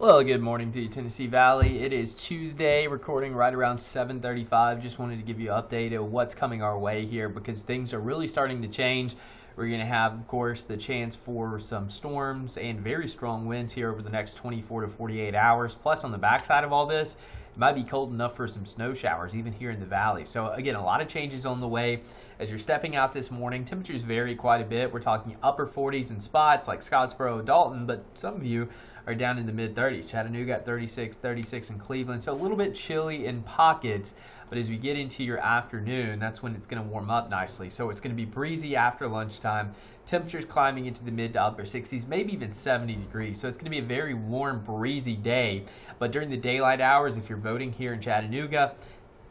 Well, good morning to you, Tennessee Valley. It is Tuesday, recording right around 7:35. Just wanted to give you an update of what's coming our way here because things are really starting to change. We're going to have, of course, the chance for some storms and very strong winds here over the next 24 to 48 hours. Plus, on the backside of all this, it might be cold enough for some snow showers, even here in the valley. So, again, a lot of changes on the way. As you're stepping out this morning, temperatures vary quite a bit. We're talking upper 40s in spots like Scottsboro, Dalton, but some of you are down in the mid 30s. Chattanooga at 36 in Cleveland. So a little bit chilly in pockets, but as we get into your afternoon, that's when it's going to warm up nicely. So it's going to be breezy after lunchtime. Temperatures climbing into the mid to upper 60s, maybe even 70 degrees. So it's going to be a very warm, breezy day. But during the daylight hours, if you're voting here in Chattanooga,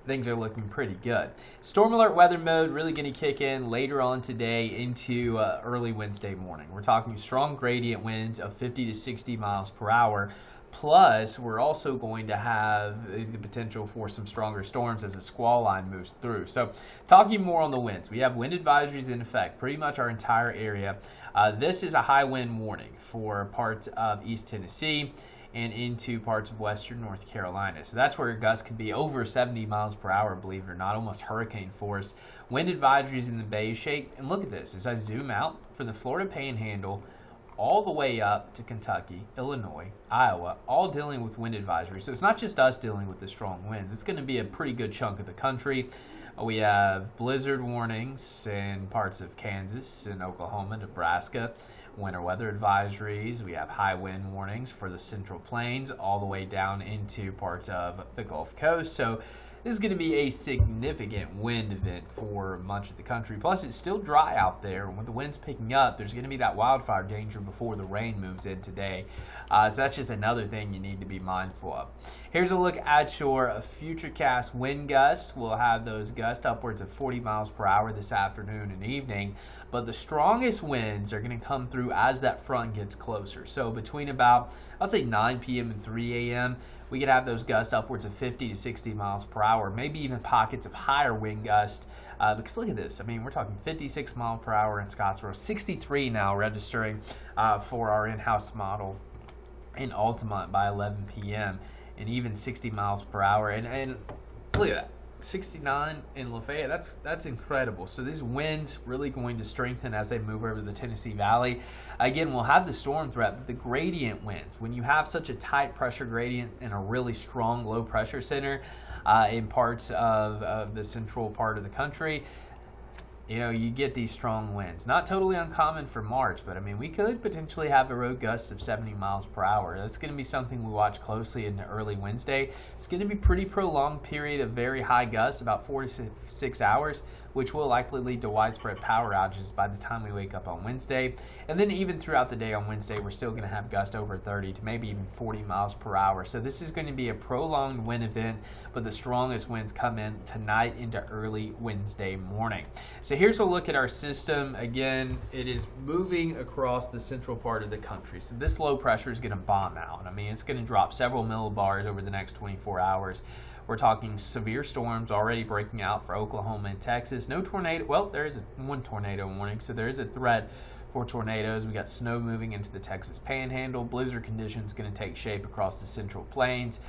things are looking pretty good. Storm alert weather mode really going to kick in later on today into early Wednesday morning. We're talking strong gradient winds of 50 to 60 miles per hour. Plus, we're also going to have the potential for some stronger storms as a squall line moves through. So, talking more on the winds, we have wind advisories in effect, pretty much our entire area. This is a high wind warning for parts of East Tennessee and into parts of western North Carolina. So that's where gusts could be over 70 miles per hour, believe it or not, almost hurricane force. Wind advisories in the bay shape. And look at this, as I zoom out from the Florida Panhandle all the way up to Kentucky, Illinois, Iowa, all dealing with wind advisories. So it's not just us dealing with the strong winds. It's going to be a pretty good chunk of the country. We have blizzard warnings in parts of Kansas and Oklahoma, Nebraska. Winter weather advisories. We have high wind warnings for the Central Plains all the way down into parts of the Gulf Coast. So this is going to be a significant wind event for much of the country. Plus, it's still dry out there. With the winds picking up, there's going to be that wildfire danger before the rain moves in today. So that's just another thing you need to be mindful of. Here's a look at your Futurecast wind gusts. We'll have those gusts upwards of 40 miles per hour this afternoon and evening. But the strongest winds are going to come through as that front gets closer. So between about, I'll say 9 p.m. and 3 a.m., we could have those gusts upwards of 50 to 60 miles per hour, maybe even pockets of higher wind gusts. Because look at this. I mean, we're talking 56 miles per hour in Scottsboro, 63 now registering for our in-house model in Altamont by 11 p.m., and even 60 miles per hour. And look at that. 69 in Lafayette, that's incredible. So these winds really going to strengthen as they move over the Tennessee Valley. Again, we'll have the storm threat, but the gradient winds, when you have such a tight pressure gradient and a really strong low pressure center in parts of the central part of the country, you know, you get these strong winds. Not totally uncommon for March, but I mean, we could potentially have a road gust of 70 miles per hour. That's going to be something we watch closely into early Wednesday. It's going to be a pretty prolonged period of very high gusts, about 4 to 6 hours, which will likely lead to widespread power outages by the time we wake up on Wednesday. And then even throughout the day on Wednesday, we're still going to have gusts over 30 to maybe even 40 miles per hour. So this is going to be a prolonged wind event, but the strongest winds come in tonight into early Wednesday morning. So here's a look at our system. Again, it is moving across the central part of the country. So this low pressure is going to bomb out. I mean, it's going to drop several millibars over the next 24 hours. We're talking severe storms already breaking out for Oklahoma and Texas. No tornado. Well, there is one tornado warning, so there is a threat for tornadoes. We got snow moving into the Texas Panhandle. Blizzard conditions going to take shape across the Central Plains,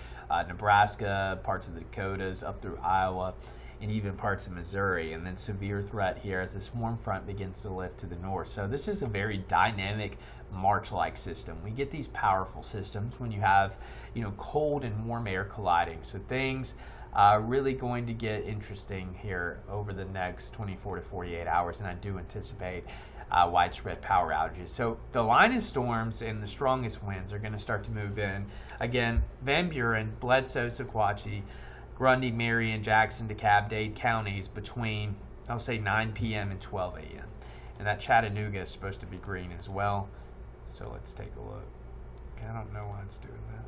Nebraska, parts of the Dakotas, up through Iowa, and even parts of Missouri. And then severe threat here as this warm front begins to lift to the north. So this is a very dynamic March-like system. We get these powerful systems when you have, you know, cold and warm air colliding. So things are really going to get interesting here over the next 24 to 48 hours, and I do anticipate widespread power outages. So the line of storms and the strongest winds are going to start to move in. Again, Van Buren, Bledsoe, Sequatchie, Grundy, Marion, Jackson, DeKalb, Dade counties between, I'll say, 9 p.m. and 12 a.m. And that Chattanooga is supposed to be green as well. So let's take a look. Okay, I don't know why it's doing that.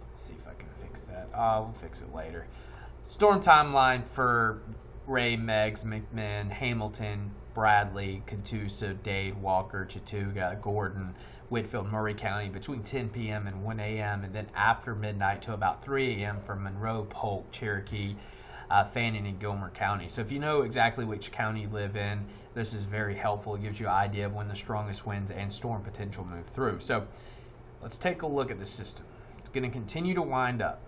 Let's see if I can fix that. We'll fix it later. Storm timeline for Ray, Meigs, McMinn, Hamilton, Bradley, Catoosa, Dade, Walker, Chattooga, Gordon, Whitfield, Murray County between 10 p.m. and 1 a.m. and then after midnight to about 3 a.m. for Monroe, Polk, Cherokee, Fannin and Gilmer County. So if you know exactly which county you live in, this is very helpful. It gives you an idea of when the strongest winds and storm potential move through. So let's take a look at the system. It's going to continue to wind up.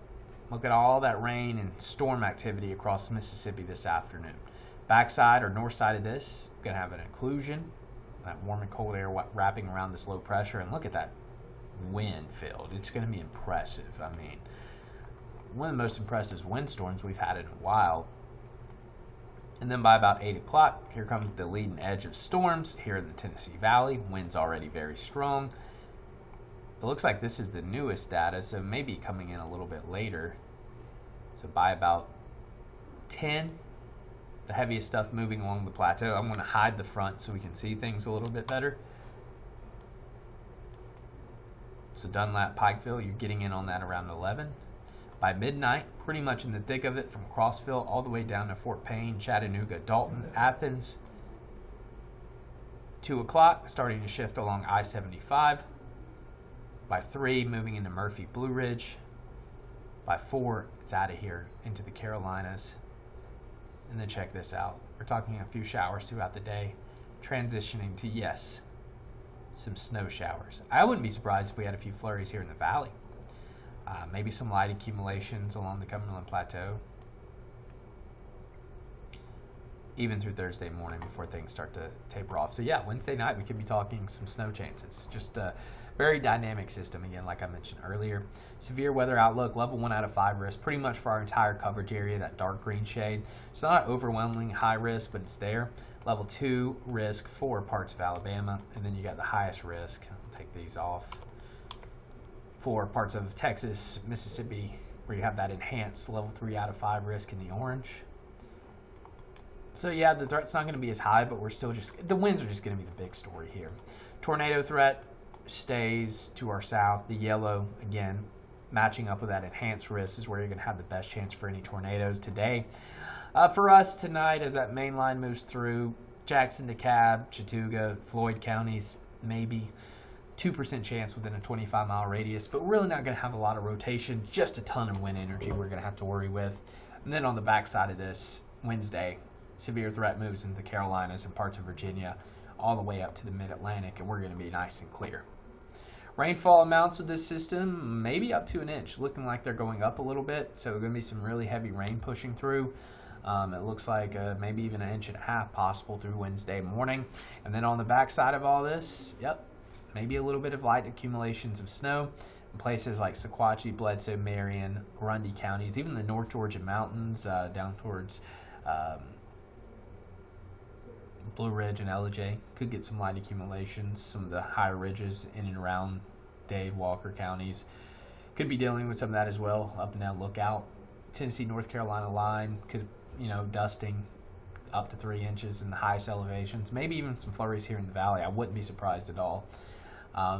Look at all that rain and storm activity across Mississippi this afternoon. Backside or north side of this, going to have an inclusion, that warm and cold air wrapping around this low pressure. And look at that wind field. It's going to be impressive. I mean, one of the most impressive windstorms we've had in a while. And then by about 8 o'clock, here comes the leading edge of storms here in the Tennessee Valley. Wind's already very strong. It looks like this is the newest data, so maybe coming in a little bit later. So by about 10, the heaviest stuff moving along the plateau. I'm going to hide the front so we can see things a little bit better. So Dunlap, Pikeville, you're getting in on that around 11. By midnight, pretty much in the thick of it from Crossville all the way down to Fort Payne, Chattanooga, Dalton, Athens. 2 o'clock, starting to shift along I-75. By 3, moving into Murphy, Blue Ridge. By 4, it's out of here into the Carolinas. And then check this out. We're talking a few showers throughout the day, transitioning to, yes, some snow showers. I wouldn't be surprised if we had a few flurries here in the valley. Maybe some light accumulations along the Cumberland Plateau. Even through Thursday morning before things start to taper off. So yeah, Wednesday night we could be talking some snow chances. Just a very dynamic system, again, like I mentioned earlier. Severe weather outlook, level 1 out of 5 risk, pretty much for our entire coverage area, that dark green shade. It's not overwhelmingly high risk, but it's there. Level 2 risk for parts of Alabama, and then you got the highest risk. I'll take these off. For parts of Texas, Mississippi, where you have that enhanced level 3 out of 5 risk in the orange. So yeah, the threat's not going to be as high, but we're still just, the winds are just going to be the big story here. Tornado threat stays to our south. The yellow, again, matching up with that enhanced risk is where you're going to have the best chance for any tornadoes today. For us tonight, as that main line moves through, Jackson, DeKalb, Chattooga, Floyd counties, maybe 2% chance within a 25-mile radius, but we're really not going to have a lot of rotation, just a ton of wind energy we're going to have to worry with. And then on the backside of this, Wednesday, severe threat moves into the Carolinas and parts of Virginia, all the way up to the mid-Atlantic, and we're going to be nice and clear. Rainfall amounts with this system, maybe up to an inch, looking like they're going up a little bit, so going to be some really heavy rain pushing through. It looks like maybe even 1.5 inches possible through Wednesday morning. And then on the backside of all this, yep, maybe a little bit of light accumulations of snow in places like Sequatchie, Bledsoe, Marion, Grundy counties, even the North Georgia mountains down towards Blue Ridge and Ellijay could get some light accumulations. Some of the higher ridges in and around Dade, Walker counties could be dealing with some of that as well. Up and down Lookout. Tennessee, North Carolina line could, dusting up to 3 inches in the highest elevations. Maybe even some flurries here in the valley. I wouldn't be surprised at all.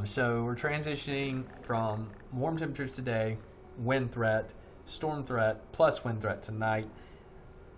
So we're transitioning from warm temperatures today, wind threat, storm threat, plus wind threat tonight.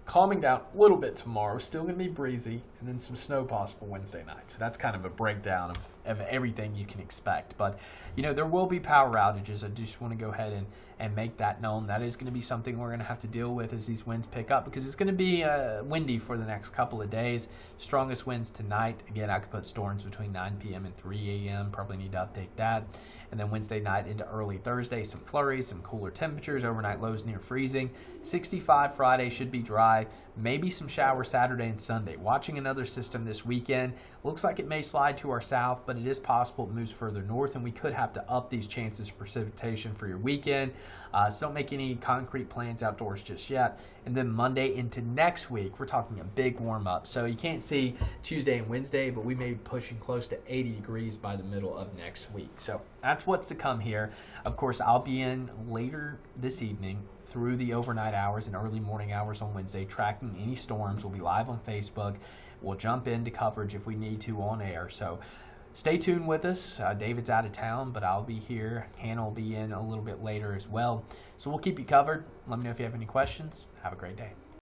Calming down a little bit tomorrow, still going to be breezy, and then some snow possible Wednesday night. So that's kind of a breakdown of everything you can expect. But, there will be power outages. I just want to go ahead and make that known. That is going to be something we're going to have to deal with as these winds pick up, because it's going to be windy for the next couple of days. Strongest winds tonight. Again, I could put storms between 9 p.m. and 3 a.m. Probably need to update that. And then Wednesday night into early Thursday, some flurries, some cooler temperatures, overnight lows near freezing. 65 Friday should be dry. Maybe some showers Saturday and Sunday. Watching another system this weekend. Looks like it may slide to our south, but it is possible it moves further north, and we could have to up these chances of precipitation for your weekend. So don't make any concrete plans outdoors just yet. And then Monday into next week, we're talking a big warm-up. So you can't see Tuesday and Wednesday, but we may be pushing close to 80 degrees by the middle of next week. So that's what's to come here. Of course, I'll be in later this evening through the overnight hours and early morning hours on Wednesday, tracking any storms. We'll be live on Facebook. We'll jump into coverage if we need to on air. So stay tuned with us. David's out of town, but I'll be here. Hannah will be in a little bit later as well. So we'll keep you covered. Let me know if you have any questions. Have a great day.